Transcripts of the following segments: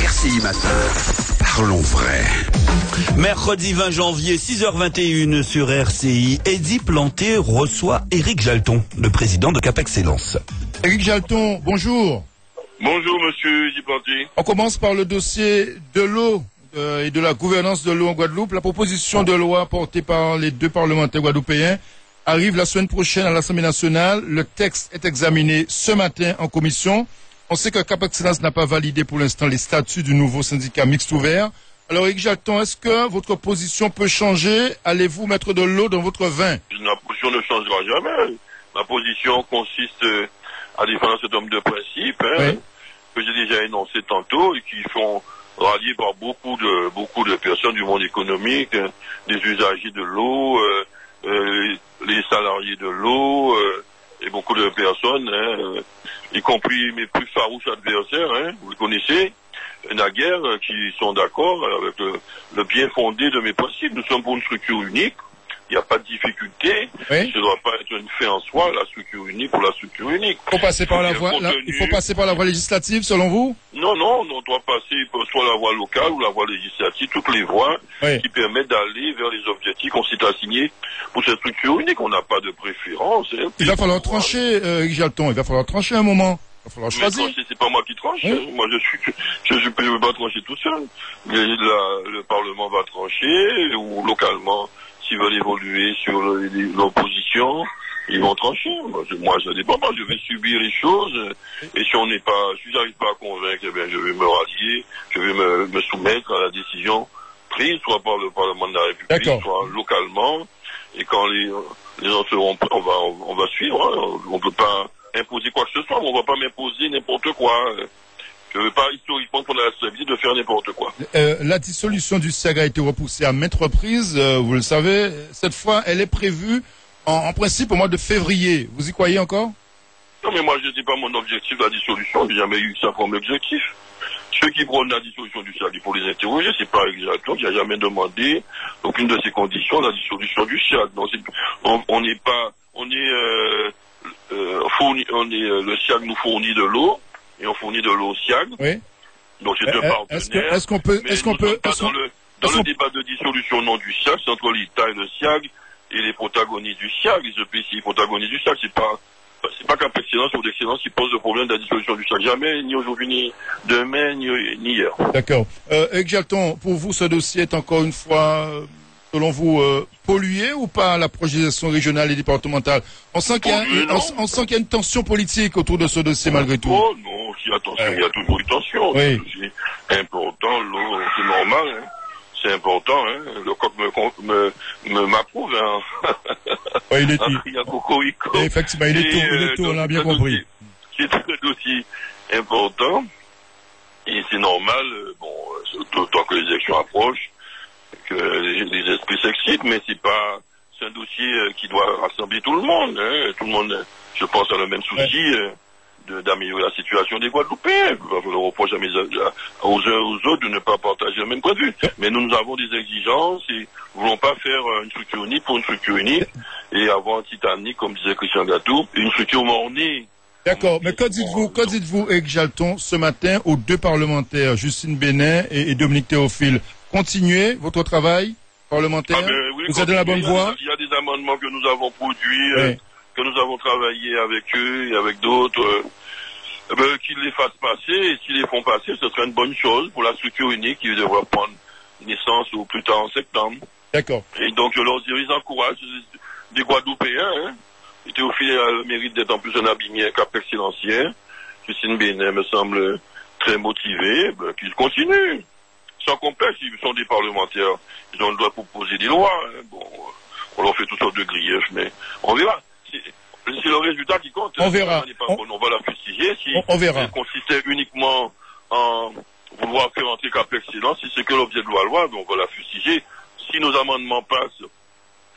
RCI Matin. Parlons vrai. Mercredi 20 janvier, 6h21 sur RCI, Eddy Planté reçoit Éric Jalton, le président de Cap Excellence. Éric Jalton, bonjour. Bonjour monsieur Eddy Planté. On commence par le dossier de l'eau et de la gouvernance de l'eau en Guadeloupe. La proposition de loi portée par les deux parlementaires guadeloupéens arrive la semaine prochaine à l'Assemblée nationale. Le texte est examiné ce matin en commission. On sait que Cap Excellence n'a pas validé pour l'instant les statuts du nouveau syndicat mixte ouvert. Alors Éric Jalton, est-ce que votre position peut changer? Allez-vous mettre de l'eau dans votre vin? Ma position ne changera jamais. Ma position consiste à défendre un certain nombre de principes Oui. que j'ai déjà énoncés tantôt et qui sont ralliés par beaucoup de personnes du monde économique, des usagers de l'eau, les salariés de l'eau et beaucoup de personnes, y compris mes plus farouches adversaires, vous le connaissez, naguère, qui sont d'accord avec le bien fondé de mes principes. Nous sommes pour une structure unique. Il n'y a pas de difficulté. Oui. Ce ne doit pas être une fin en soi, la structure unique pour la structure unique. Il faut passer par la voie, il faut passer par la voie législative, selon vous? Non, on doit passer soit la voie locale ou la voie législative, toutes les voies Oui. qui permettent d'aller vers les objectifs qu'on s'est assignés pour cette structure unique. On n'a pas de préférence. Il va falloir trancher, Éric Jalton, il va falloir trancher un moment. Il va falloir Mais choisir. trancher, c'est pas moi qui tranche. Oui. Moi, je peux pas trancher tout seul. Le Parlement va trancher, ou localement, s'ils veulent évoluer sur l'opposition, ils vont trancher. Moi, ça dépend pas. Je vais subir les choses. Et si j'arrive pas à convaincre, eh bien, je vais me rallier, je vais me soumettre à la décision prise, soit par le Parlement de la République, D'accord. soit localement. Et quand les gens seront prêts, on va suivre. On peut pas imposer quoi que ce soit, mais on va pas m'imposer n'importe quoi. Je veux pas historiquement prendre la responsabilité de faire n'importe quoi. La dissolution du SIAG a été repoussée à maintes reprises, vous le savez. Cette fois, elle est prévue en principe au mois de février. Vous y croyez encore? Non, mais moi, je dis pas mon objectif, la dissolution. J'ai jamais eu ça comme objectif. Ceux qui prônent la dissolution du SIAG, il faut les interroger. C'est pas exactement. J'ai jamais demandé aucune de ces conditions, la dissolution du SIAG. Donc, on n'est pas, le SIAG nous fournit de l'eau et on fournit de l'eau au SIAG. Oui. Donc c'est deux partenaires. Est-ce qu'on peut, Dans le débat de dissolution non du SIAG, c'est entre l'État et le SIAG et les protagonistes du SIAG, les EPCI, les protagonistes du SIAG, c'est pas Cap Excellence ou d'Excellence qui pose le problème de la dissolution du SIAG. Jamais, ni aujourd'hui, ni demain, ni hier. D'accord. Éric Jalton, pour vous, ce dossier est encore une fois, selon vous, pollué ou pas la projection régionale et départementale? On sent qu'il y a une tension politique autour de ce dossier malgré tout. Oh non, il y a toujours une tension. Oui. C'est important, l'eau, c'est normal. C'est important, le coq m'approuve. Oui, il est Il y a Cocorico. effectivement, il est tout, on l'a bien compris. C'est un dossier important. Et c'est normal, d'autant que les élections approchent, que les esprits s'excitent, mais c'est un dossier qui doit rassembler tout le monde. Tout le monde, je pense, a le même souci d'améliorer la situation des Guadeloupéens. Je le reproche aux uns aux autres de ne pas partager le même point de vue. Mais nous avons des exigences et nous ne voulons pas faire une structure unique pour une structure unique et avoir un Titanic, comme disait Christian Gatou, une structure mornée. D'accord, mais que dites-vous, Éric Jalton, ce matin aux deux parlementaires, Justine Benin et Dominique Théophile? Continuez votre travail parlementaire? Oui, vous êtes dans la bonne voie? Il y a des amendements que nous avons produits, Oui. que nous avons travaillé avec eux et avec d'autres, qu'ils les fassent passer, et s'ils les font passer, ce serait une bonne chose pour la structure unique qui devra prendre naissance au plus tard en septembre. D'accord. Et donc je leur dis, ils encouragent des Guadeloupéens, Théophile a le mérite d'être en plus un abîmier Cap Excellentien. Justine Benin me semble très motivé, qu'ils continuent. Sans complexe, ils sont des parlementaires, ils ont le droit de proposer des lois. On leur fait toutes sortes de griefs, mais on verra. C'est le résultat qui compte. On verra. On va la fustiger. Si on verra. elle consistait uniquement en vouloir faire entrer Cap Excellence, si c'est que l'objet de loi, on va la fustiger. Si nos amendements passent,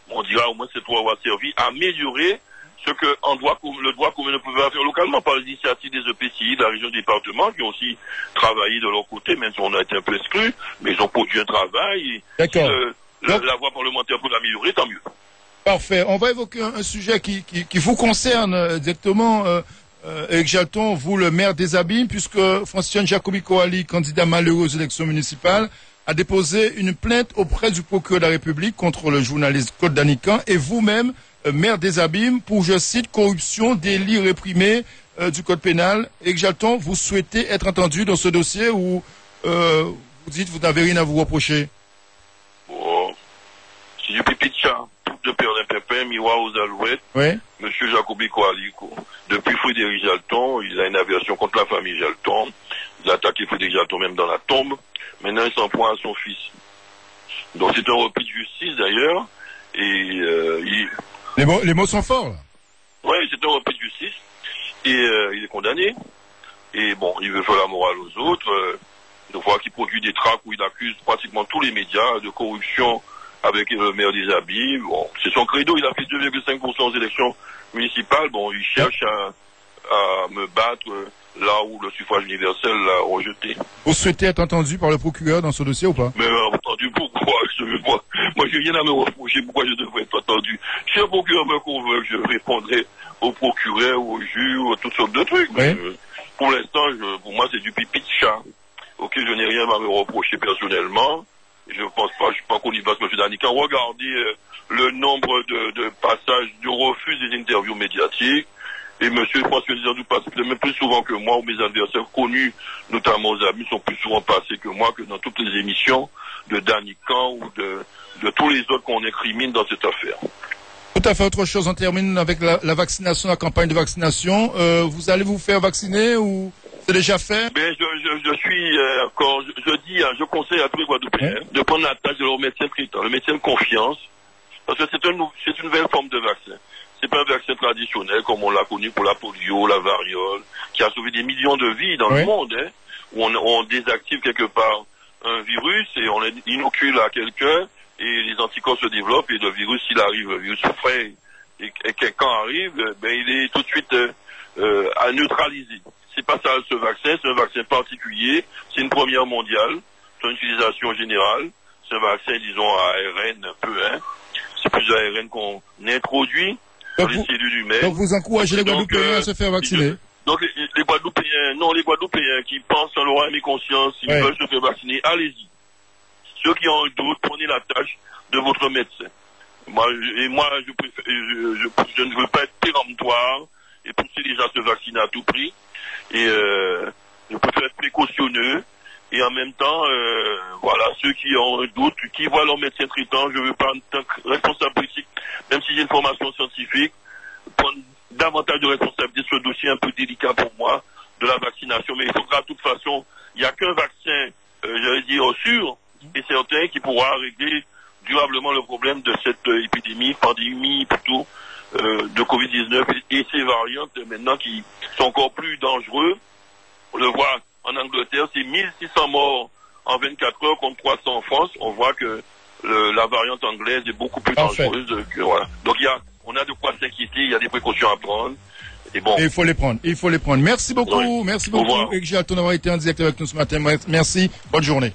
on dira au moins cette loi va servir à améliorer ce que le droit commun ne pouvait faire localement par l'initiative des EPCI, de la région département, qui ont aussi travaillé de leur côté, même si on a été un peu exclus, mais ils ont produit un travail. D'accord. Si la voie parlementaire peut l'améliorer, tant mieux. Parfait. On va évoquer un sujet qui vous concerne directement. Éric Jalton, vous le maire des Abîmes, puisque Franciane Jacobi Coali, candidat malheureux aux élections municipales, a déposé une plainte auprès du procureur de la République contre le journaliste Claude Danican et vous-même, maire des Abîmes, pour, je cite, corruption, délit réprimé du code pénal. Éric Jalton, vous souhaitez être entendu dans ce dossier ou vous dites que vous n'avez rien à vous reprocher? Oh. Si je pipi de chat, de Perlin Pépin, miroir aux alouettes, Oui. Monsieur Jacobi Coali, depuis Frédéric Jalton, il a une aversion contre la famille Jalton. Il a attaqué Frédéric Jalton même dans la tombe. Maintenant, il s'en prend à son fils. Donc, c'est un repris de justice, d'ailleurs. Et Les mots sont forts, là. oui, c'est un repris de justice. Et il est condamné. Et bon, il veut faire la morale aux autres. Je vois qu'il produit des tracts où il accuse pratiquement tous les médias de corruption avec le maire des Abîmes. Bon, c'est son credo. Il a fait 2,5% aux élections municipales. Bon, il cherche à me battre là où le suffrage universel l'a rejeté. Vous souhaitez être entendu par le procureur dans ce dossier ou pas? Mais entendu pourquoi? Moi, j'ai rien à me reprocher. Pourquoi je devrais être entendu? Si un procureur me convainc, je répondrai au procureur, au juge, à toutes sortes de trucs. Mais pour l'instant, pour moi, c'est du pipi de chat. Ok, je n'ai rien à me reprocher personnellement. Je pense pas, je suis pas connivace, M. Danican. Regardez le nombre de passages, de refus des interviews médiatiques. Et M. François Zizandou passe même plus souvent que moi, ou mes adversaires connus, notamment aux amis, sont plus souvent passés que moi, que dans toutes les émissions de Danican ou de tous les autres qu'on incrimine dans cette affaire. Tout à fait autre chose. On termine avec la vaccination, la campagne de vaccination. Vous allez vous faire vacciner ou c'est déjà fait? Ben, je suis encore, je dis, je conseille à tous les Guadeloupéens de prendre la tâche de leur médecin traitant, le médecin de confiance, parce que c'est une nouvelle forme de vaccin. C'est pas un vaccin traditionnel comme on l'a connu pour la polio, la variole, qui a sauvé des millions de vies dans le monde, hein, où on désactive quelque part un virus et on l'inocule à quelqu'un et les anticorps se développent et le virus, s'il arrive, le virus frais et quelqu'un arrive, ben il est tout de suite à neutraliser. C'est pas ça ce vaccin, c'est un vaccin particulier, c'est une première mondiale, c'est une utilisation générale, c'est un vaccin, disons, à ARN un peu, hein. C'est plus ARN qu'on introduit dans les cellules humaines. Donc vous encouragez les Guadeloupéens à se faire vacciner? Donc les Guadeloupéens qui pensent en leur âme et conscience, s'ils veulent se faire vacciner, allez-y. Ceux qui ont un doute, prenez la tâche de votre médecin. Moi, je ne veux pas être péremptoire et pousser les gens à se vacciner à tout prix. Et je préfère être précautionneux. Et en même temps, voilà, ceux qui ont un doute, qui voient leur médecin traitant, je veux pas, en tant que responsable politique, même si j'ai une formation scientifique, prendre davantage de responsabilité sur ce dossier un peu délicat pour moi, de la vaccination. Mais il faudra de toute façon, il n'y a qu'un vaccin, j'allais dire, sûr et certain qui pourra régler durablement le problème de cette pandémie plutôt, de Covid-19 et ces variantes maintenant qui sont encore plus dangereux. On le voit en Angleterre, c'est 1600 morts en 24 heures contre 300 en France. On voit que la variante anglaise est beaucoup plus dangereuse que, voilà. Donc on a de quoi s'inquiéter, il y a des précautions à prendre. Et bon. Et il faut les prendre. Merci beaucoup. Oui. Merci beaucoup. Éric Jalton d'avoir été en direct avec nous ce matin. Merci. Bonne journée.